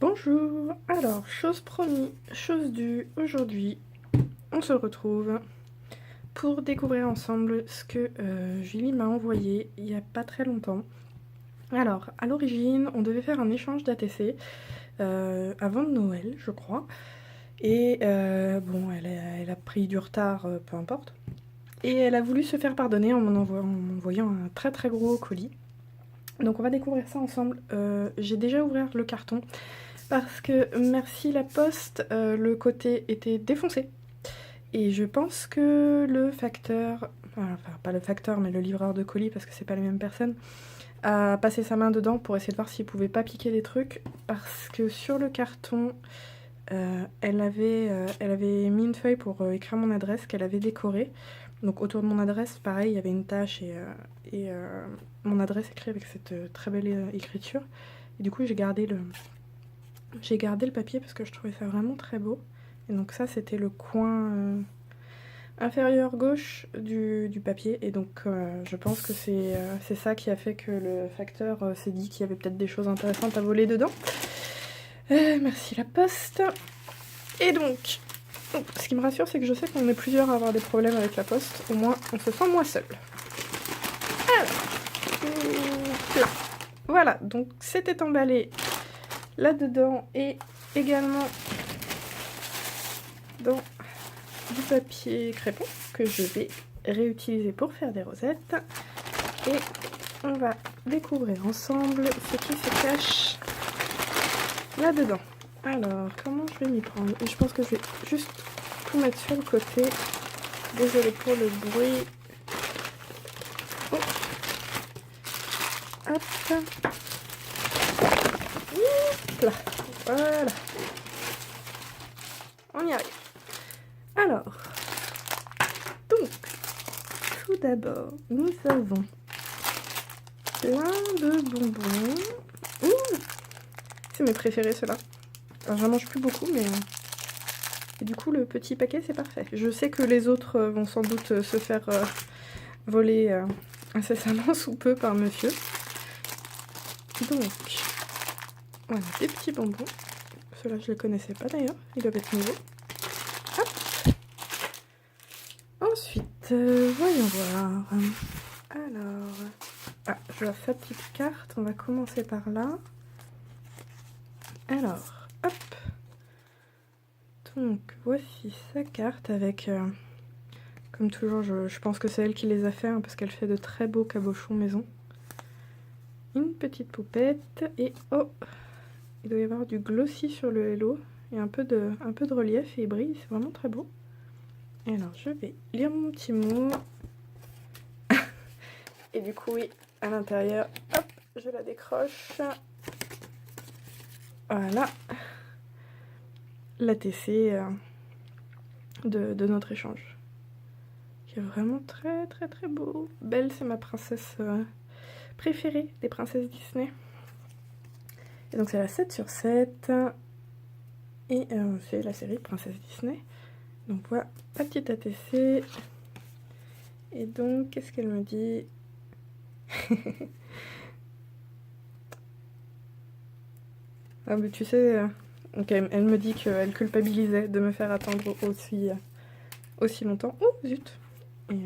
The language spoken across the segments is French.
Bonjour, alors chose promis, chose due, aujourd'hui on se retrouve pour découvrir ensemble ce que Julie m'a envoyé il n'y a pas très longtemps. Alors à l'origine on devait faire un échange d'ATC avant de Noël je crois, et bon elle a pris du retard, peu importe, et elle a voulu se faire pardonner en m'envoyant un très très gros colis. Donc on va découvrir ça ensemble. J'ai déjà ouvert le carton parce que merci la poste, le côté était défoncé. Et je pense que le facteur, enfin pas le facteur mais le livreur de colis parce que c'est pas les mêmes personnes, a passé sa main dedans pour essayer de voir s'il pouvait pas piquer des trucs. Parce que sur le carton, elle avait mis une feuille pour écrire mon adresse qu'elle avait décorée. Donc autour de mon adresse, pareil, il y avait une tache et mon adresse écrite avec cette très belle écriture. Et du coup, j'ai gardé le papier parce que je trouvais ça vraiment très beau. Et donc ça, c'était le coin inférieur gauche du papier. Et donc je pense que c'est ça qui a fait que le facteur s'est dit qu'il y avait peut-être des choses intéressantes à voler dedans. Merci la poste. Et donc, ce qui me rassure, c'est que je sais qu'on est plusieurs à avoir des problèmes avec la poste. Au moins, on se sent moins seul. Alors, là. Voilà, donc c'était emballé là-dedans et également dans du papier crépon que je vais réutiliser pour faire des rosettes. Et on va découvrir ensemble ce qui se cache là-dedans. Alors, comment je vais m'y prendre? Je pense que je vais juste tout mettre sur le côté. Désolée pour le bruit. Oh. Hop. Là. Voilà. On y arrive. Alors, donc, tout d'abord, nous avons plein de bonbons. Ouh, c'est mes préférés ceux-là. Alors j'en mange plus beaucoup, mais et du coup le petit paquet c'est parfait. Je sais que les autres vont sans doute se faire voler incessamment sous peu par monsieur. Donc, voilà, des petits bonbons. Ceux-là je les connaissais pas d'ailleurs, ils doivent être nouveaux. Hop. Ensuite, voyons voir. Alors, je vais faire sa petite carte, on va commencer par là. Alors, hop. Donc, voici sa carte avec, comme toujours, je pense que c'est elle qui les a fait, hein, parce qu'elle fait de très beaux cabochons maison. Une petite poupette, et oh, il doit y avoir du glossy sur le hello, et un peu de relief, et il brille, c'est vraiment très beau. Et alors, je vais lire mon petit mot. Et du coup, oui, à l'intérieur, hop, je la décroche. Voilà. L'ATC de notre échange. Qui est vraiment très très très beau. Belle, c'est ma princesse préférée des princesses Disney. Et donc c'est la 7/7. Et c'est la série Princesse Disney. Donc voilà, la petite ATC. Et donc, qu'est-ce qu'elle me dit? Ah mais tu sais, donc elle me dit qu'elle culpabilisait de me faire attendre aussi longtemps. Oh zut. Et,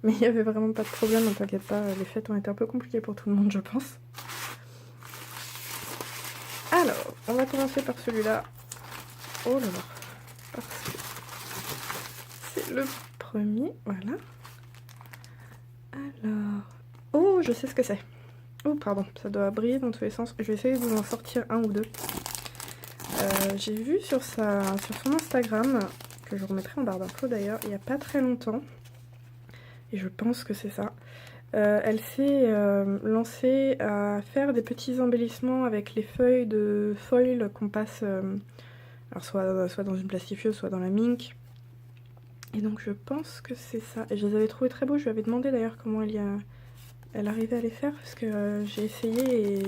mais il n'y avait vraiment pas de problème, ne t'inquiète pas, les fêtes ont été un peu compliquées pour tout le monde je pense. Alors, on va commencer par celui-là. Oh là là, parce que c'est le premier, voilà. Alors, oh je sais ce que c'est. Oh pardon, ça doit briller dans tous les sens. Je vais essayer de vous en sortir un ou deux. J'ai vu sur son Instagram, que je remettrai en barre d'infos d'ailleurs, il n'y a pas très longtemps, et je pense que c'est ça. Elle s'est lancée à faire des petits embellissements avec les feuilles de foil qu'on passe, alors soit dans une plastifieuse, soit dans la mink. Et donc je pense que c'est ça. Et je les avais trouvés très beaux. Je lui avais demandé d'ailleurs comment elle arrivait à les faire, parce que j'ai essayé et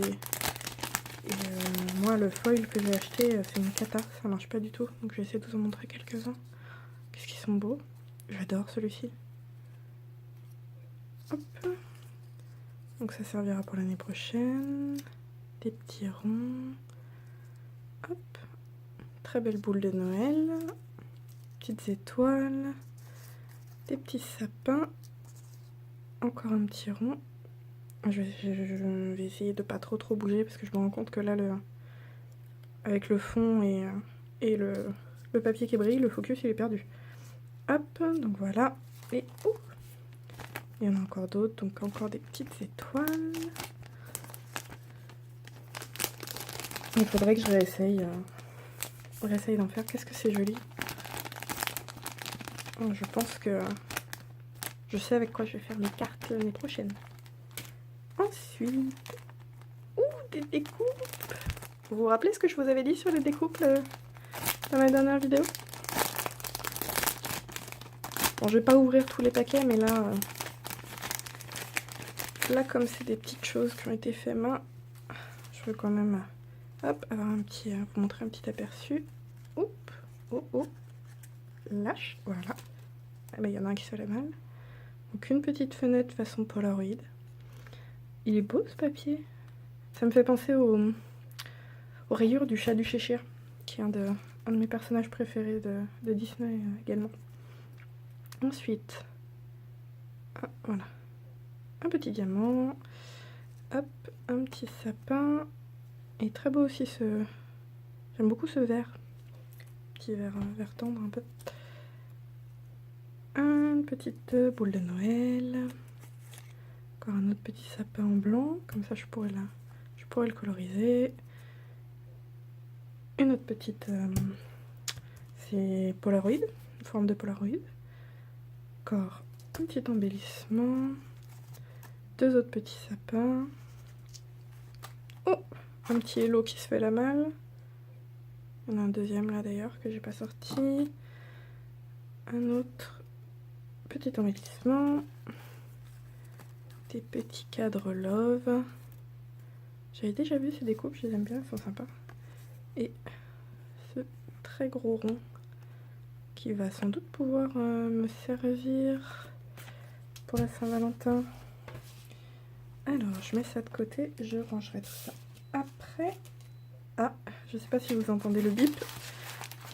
moi le foil que j'ai acheté c'est une cata, ça marche pas du tout. Donc je vais essayer de vous en montrer quelques-uns. Qu'est-ce qu'ils sont beaux. J'adore celui-ci. Hop. Donc ça servira pour l'année prochaine. Des petits ronds. Hop. Très belle boule de Noël. Petites étoiles. Des petits sapins. Encore un petit rond. Je vais essayer de pas trop bouger parce que je me rends compte que là, avec le fond et le papier qui brille, le focus il est perdu. Hop, donc voilà. Et il y en a encore d'autres, donc encore des petites étoiles. Il faudrait que je réessaye d'en faire. Qu'est-ce que c'est joli. Je pense que je sais avec quoi je vais faire mes cartes l'année prochaine. Ensuite, des découpes. Vous vous rappelez ce que je vous avais dit sur les découpes dans ma dernière vidéo? Bon, je vais pas ouvrir tous les paquets, mais là, comme c'est des petites choses qui ont été faites main, je veux quand même, hop, avoir vous montrer un petit aperçu. Oups, oh, lâche, voilà. Ah bah, il y en a un qui se fait mal. Donc une petite fenêtre façon Polaroid. Il est beau ce papier. Ça me fait penser aux rayures du chat du Cheshire, qui est un de mes personnages préférés de Disney également. Ensuite, voilà, un petit diamant, hop, un petit sapin, et très beau aussi j'aime beaucoup ce vert, petit vert tendre un peu. Une petite boule de Noël, encore un autre petit sapin en blanc, comme ça je pourrais le coloriser. Une autre petite, c'est Polaroid, une forme de Polaroid. Encore un petit embellissement, deux autres petits sapins. Oh, un petit hello qui se fait la malle. Il y en a un deuxième là d'ailleurs que j'ai pas sorti. Un autre petit embellissement. Des petits cadres love. J'avais déjà vu ces découpes, je les aime bien, elles sont sympas. Et ce très gros rond qui va sans doute pouvoir me servir pour la Saint-Valentin. Alors, je mets ça de côté, je rangerai tout ça après. Ah, je sais pas si vous entendez le bip.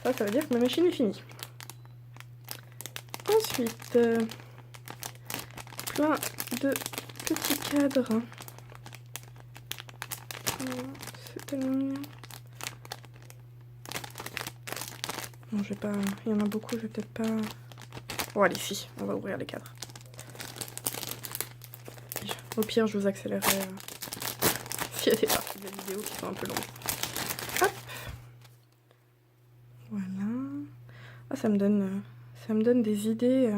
Ça veut dire que ma machine est finie. Ensuite, plein de petits cadres. C'est tellement mignon. Non, je vais pas... Il y en a beaucoup, je vais peut-être pas... Bon, allez, si, on va ouvrir les cadres. Au pire, je vous accélérerai s'il y a des parties de la vidéo qui sont un peu longues. Hop. Voilà. Ah, ça me donne des idées.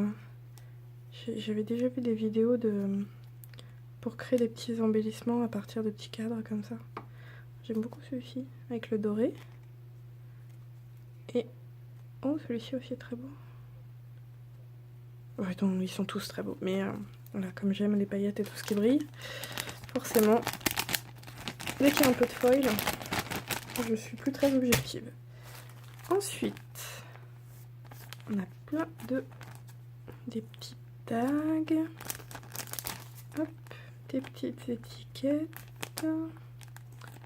J'avais déjà vu des vidéos pour créer des petits embellissements à partir de petits cadres comme ça. J'aime beaucoup celui-ci, avec le doré. Et... oh, celui-ci aussi est très beau. Ouais, donc, ils sont tous très beaux. Mais voilà, comme j'aime les paillettes et tout ce qui brille, forcément, dès qu'il y a un peu de foil, je suis plus très objective. Ensuite, on a plein des petits tags. Hop, des petites étiquettes.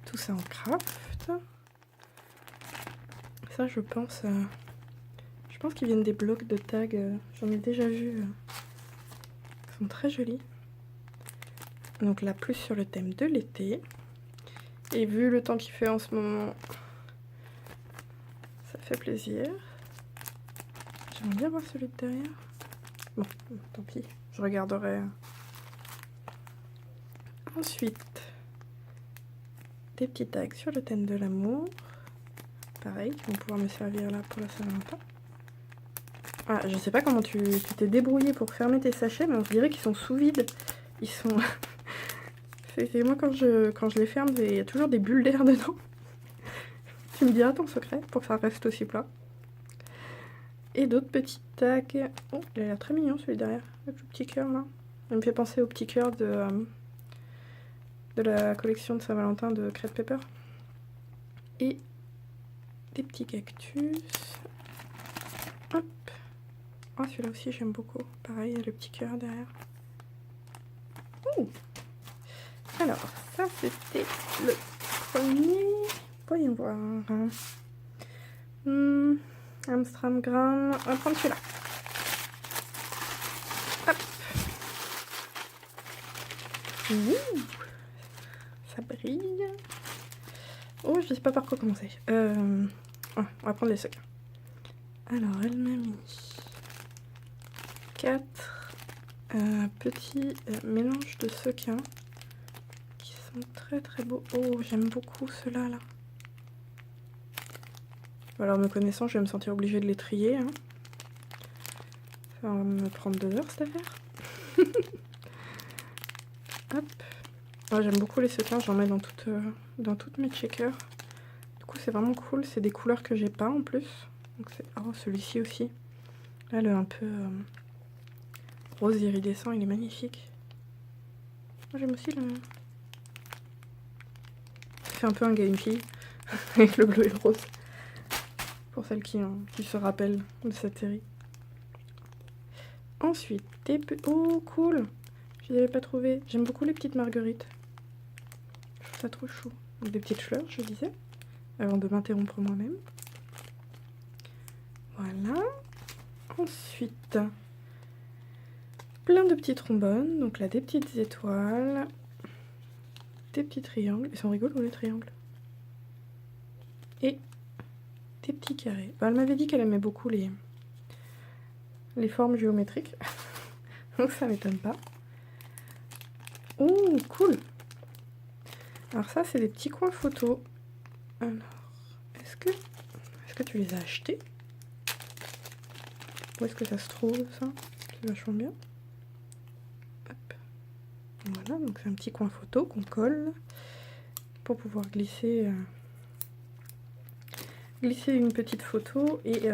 Tout ça en craft. Ça, je pense qu'ils viennent des blocs de tags. J'en ai déjà vu. Ils sont très jolis. Donc là, plus sur le thème de l'été. Et vu le temps qu'il fait en ce moment, ça fait plaisir. J'aimerais bien voir celui de derrière. Bon, tant pis, je regarderai. Ensuite, des petits tags sur le thème de l'amour. Pareil, qui vont pouvoir me servir là pour la Saint-Valentin. Ah, je sais pas comment tu t'es débrouillé pour fermer tes sachets, mais on dirait qu'ils sont sous vide. Ils sont... c'est moi quand je les ferme, il y a toujours des bulles d'air dedans. Tu me diras ton secret pour que ça reste aussi plat. Et d'autres petits tags. Oh, il a l'air très mignon celui derrière, avec le petit cœur là. Il me fait penser au petit cœur de la collection de Saint-Valentin de Crêpe Pepper. Et des petits cactus. Hop. Oh, celui-là aussi j'aime beaucoup. Pareil, il y a le petit cœur derrière. Ouh. Alors, ça c'était le premier. Voyons voir. Amstramgram. On va prendre celui-là. Hop. Ouh, ça brille. Oh, je sais pas par quoi commencer. On va prendre les seconds. Alors, elle m'a mis 4 petits mélanges de sequins qui sont très très beaux. Oh, j'aime beaucoup ceux-là là. Alors, me connaissant, je vais me sentir obligée de les trier. Hein. Ça va me prendre 2 heures cette affaire. Hop. Oh, j'aime beaucoup les sequins, j'en mets dans toutes mes checkers. Du coup, c'est vraiment cool. C'est des couleurs que j'ai pas en plus. Donc oh, celui-ci aussi. Là, le un peu rose iridescent, il est magnifique. J'aime aussi le... Ça fait un peu un Gamefly avec le bleu et le rose. Pour celles qui se rappellent de cette série. Ensuite, oh, cool! Je les avais pas trouvées. J'aime beaucoup les petites marguerites. Je trouve ça trop chou. Donc, des petites fleurs, je disais. Avant de m'interrompre moi-même. Voilà. Ensuite, plein de petits trombones. Donc là, des petites étoiles. Des petits triangles. Ils sont rigolos, les triangles. Et des petits carrés. Bah, elle m'avait dit qu'elle aimait beaucoup les formes géométriques. Donc ça m'étonne pas. Oh, cool! Alors ça, c'est des petits coins photos. Alors, est-ce que tu les as achetés? Où est-ce que ça se trouve, ça? C'est vachement bien. Hop. Voilà, donc c'est un petit coin photo qu'on colle pour pouvoir glisser une petite photo. Et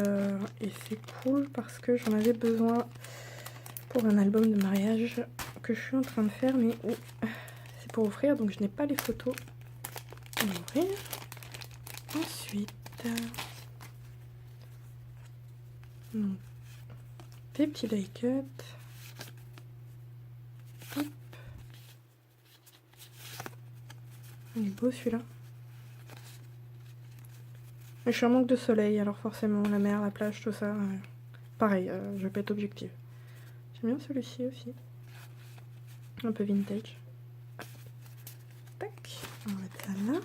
c'est cool parce que j'en avais besoin pour un album de mariage que je suis en train de faire, mais c'est pour offrir, donc je n'ai pas les photos à ouvrir. Ensuite, donc, des petits die cuts. Hop. Il est beau celui-là. Mais je suis en manque de soleil, alors forcément la mer, la plage, tout ça. Pareil, je vais pas être objective. J'aime bien celui-ci aussi. Un peu vintage. Tac, on va mettre ça là.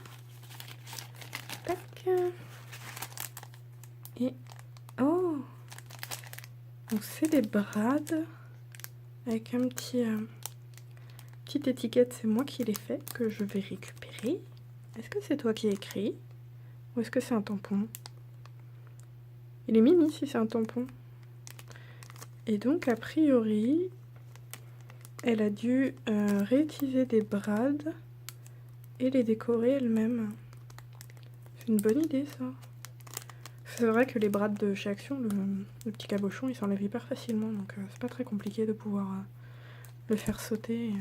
Tac. Et oh, donc c'est des brades avec un petite étiquette. C'est moi qui l'ai fait, que je vais récupérer. Est-ce que c'est toi qui as écrit ou est-ce que c'est un tampon? Il est mini si c'est un tampon. Et donc a priori, elle a dû réutiliser des brades et les décorer elle-même. C'est une bonne idée ça. C'est vrai que les brades de chez Action, le petit cabochon, il s'enlève hyper facilement, donc c'est pas très compliqué de pouvoir le faire sauter.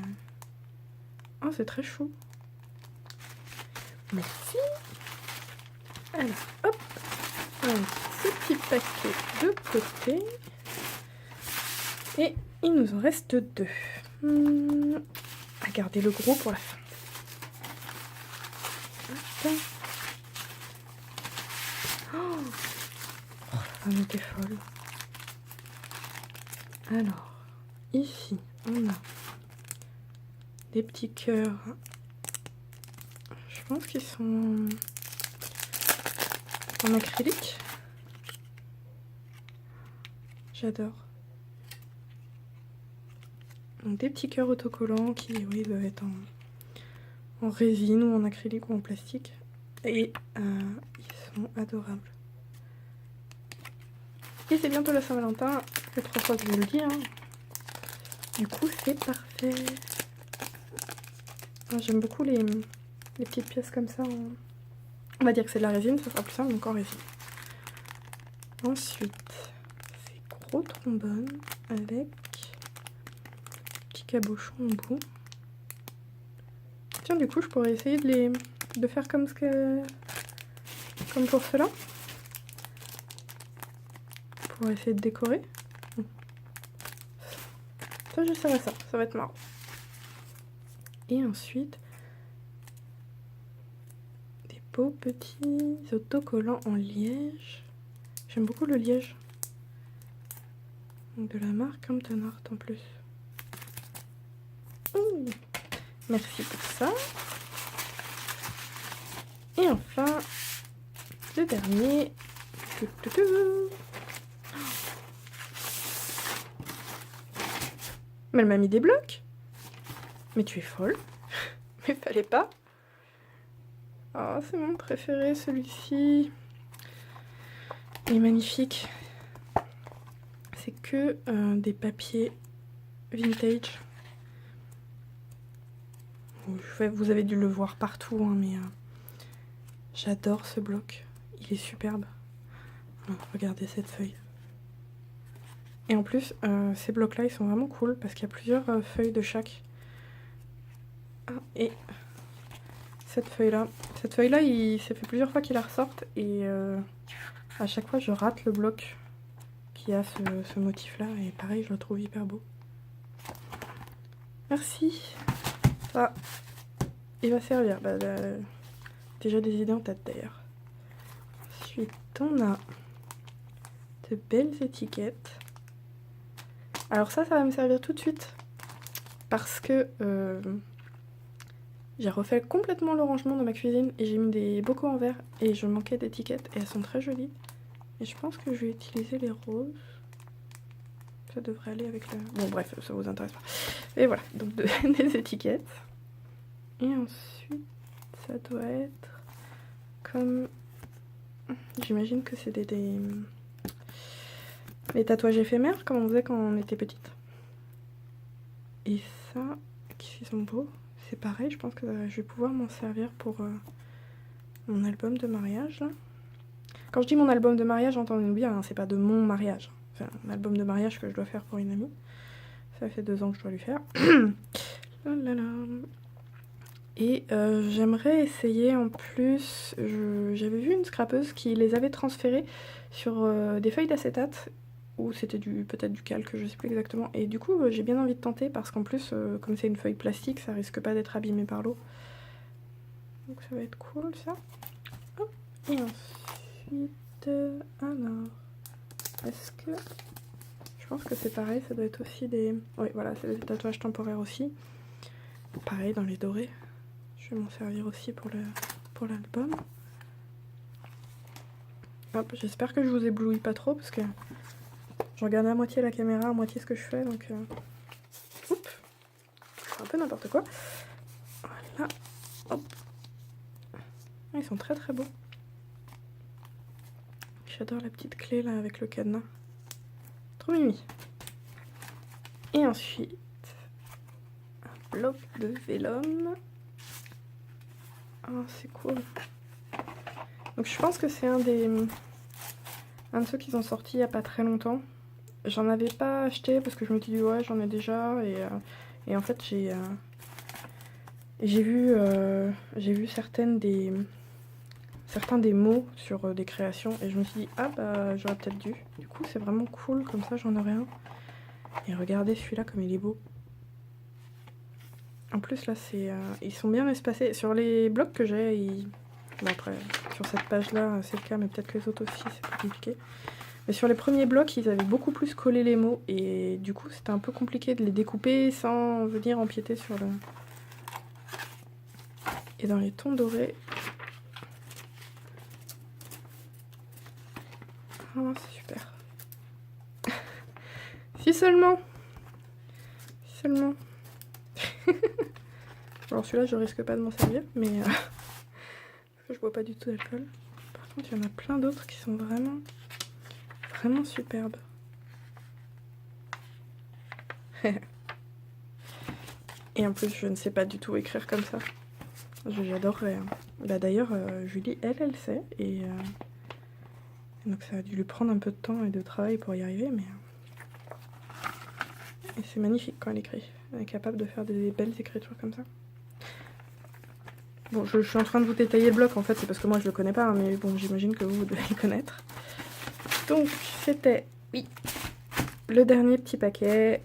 Oh, c'est très chou. Merci. Alors, hop, un petit paquet de côté. Et il nous en reste 2. À garder le gros pour la fin. Hop. Oh, on était folle. Alors, ici, on a des petits cœurs. Je pense qu'ils sont en acrylique. J'adore. Donc des petits cœurs autocollants qui, oui, doivent être en résine ou en acrylique ou en plastique. Et ils sont adorables. Et c'est bientôt la Saint-Valentin, ça fait 3 fois que je vous le dis. Hein. Du coup, c'est parfait. J'aime beaucoup les petites pièces comme ça. On va dire que c'est de la résine, ça sera plus simple, donc en résine. Ensuite, ces gros trombones avec petit cabochon au bout. Tiens, du coup, je pourrais essayer de faire comme pour cela. Pour essayer de décorer. Ça, j'essaierai ça. Ça va être marrant. Et ensuite, des beaux petits autocollants en liège. J'aime beaucoup le liège. Donc de la marque Hampton Art en plus. Ouh. Merci pour ça. Et enfin, le dernier. Mais elle m'a mis des blocs. Mais tu es folle. Mais fallait pas. Oh, c'est mon préféré celui-ci. Il est magnifique. C'est que des papiers vintage. Vous avez dû le voir partout, hein, mais j'adore ce bloc. Il est superbe. Regardez cette feuille. Et en plus, ces blocs-là, ils sont vraiment cool parce qu'il y a plusieurs feuilles de chaque. Et cette feuille-là, ça fait plusieurs fois qu'il la ressorte et à chaque fois, je rate le bloc qui a ce motif-là et pareil, je le trouve hyper beau. Merci. Ça, il va servir. Bah, déjà des idées en tête d'ailleurs. Ensuite, on a de belles étiquettes. Alors ça va me servir tout de suite parce que j'ai refait complètement le rangement de ma cuisine et j'ai mis des bocaux en verre et je manquais d'étiquettes et elles sont très jolies. Et je pense que je vais utiliser les roses. Ça devrait aller avec la... Bon bref, ça vous intéresse pas. Et voilà, donc des étiquettes. Et ensuite, ça doit être comme... J'imagine que c'est des tatouages éphémères comme on faisait quand on était petite. Et ça, qui sont beaux. C'est pareil, je pense que je vais pouvoir m'en servir pour mon album de mariage. Là. Quand je dis mon album de mariage, entendez-nous bien, hein, c'est pas de mon mariage. C'est un album de mariage que je dois faire pour une amie. Ça fait 2 ans que je dois lui faire. Et j'aimerais essayer en plus, j'avais vu une scrapeuse qui les avait transférés sur des feuilles d'acétate, ou c'était peut-être du calque, je sais plus exactement. Et du coup, j'ai bien envie de tenter parce qu'en plus, comme c'est une feuille plastique, ça risque pas d'être abîmé par l'eau. Donc ça va être cool ça. Hop. Et ensuite, alors, est-ce que... Je pense que c'est pareil, ça doit être aussi des... Oui, voilà, c'est des tatouages temporaires aussi. Pareil, dans les dorés. Je vais m'en servir aussi pour l'album. Hop, j'espère que je vous éblouis pas trop parce que je regarde à moitié la caméra, à moitié ce que je fais, donc... Oups, c'est un peu n'importe quoi. Voilà, hop. Ils sont très très beaux. J'adore la petite clé là avec le cadenas. Trop mimi. Et ensuite, un bloc de vélum. Oh, c'est cool. Donc je pense que c'est un de ceux qu'ils ont sorti il n'y a pas très longtemps. J'en avais pas acheté parce que je me suis dit ouais j'en ai déjà et en fait j'ai vu certains des mots sur des créations et je me suis dit ah bah j'aurais peut-être dû. Du coup c'est vraiment cool comme ça j'en aurai un. Et regardez celui-là comme il est beau. En plus là c'est ils sont bien espacés. Sur les blocs que j'ai, bon après sur cette page là c'est le cas mais peut-être que les autres aussi c'est plus compliqué. Mais sur les premiers blocs ils avaient beaucoup plus collé les mots et du coup c'était un peu compliqué de les découper sans venir empiéter sur le... Et dans les tons dorés... Oh c'est super. Si seulement. Si seulement. Alors celui-là je risque pas de m'en servir mais parce que je bois pas du tout d'alcool. Par contre il y en a plein d'autres qui sont vraiment superbes. Et en plus je ne sais pas du tout écrire comme ça. J'adorerais. Hein. Bah d'ailleurs Julie elle sait et donc ça a dû lui prendre un peu de temps et de travail pour y arriver mais et c'est magnifique quand elle écrit. Elle est capable de faire des belles écritures comme ça. Bon, je suis en train de vous détailler le bloc, en fait, c'est parce que moi je le connais pas, hein, mais bon, j'imagine que vous devez le connaître. Donc, c'était, oui, le dernier petit paquet.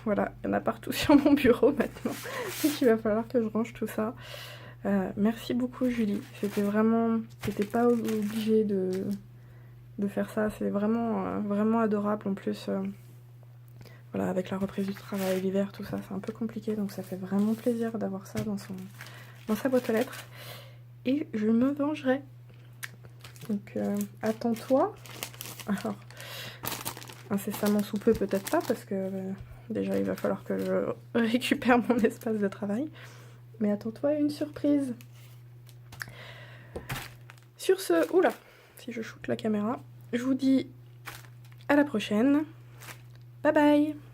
Voilà, il y en a partout sur mon bureau maintenant. Donc il va falloir que je range tout ça. Merci beaucoup Julie, c'était vraiment... T'étais pas obligée de faire ça, c'est vraiment, vraiment adorable en plus. Voilà, avec la reprise du travail, l'hiver, tout ça, c'est un peu compliqué, donc ça fait vraiment plaisir d'avoir ça dans sa boîte aux lettres. Et je me vengerai. Donc attends-toi. Alors, incessamment sous peu peut-être pas, parce que déjà il va falloir que je récupère mon espace de travail. Mais attends-toi à une surprise. Sur ce, oula, si je shoote la caméra, je vous dis à la prochaine. Bye bye!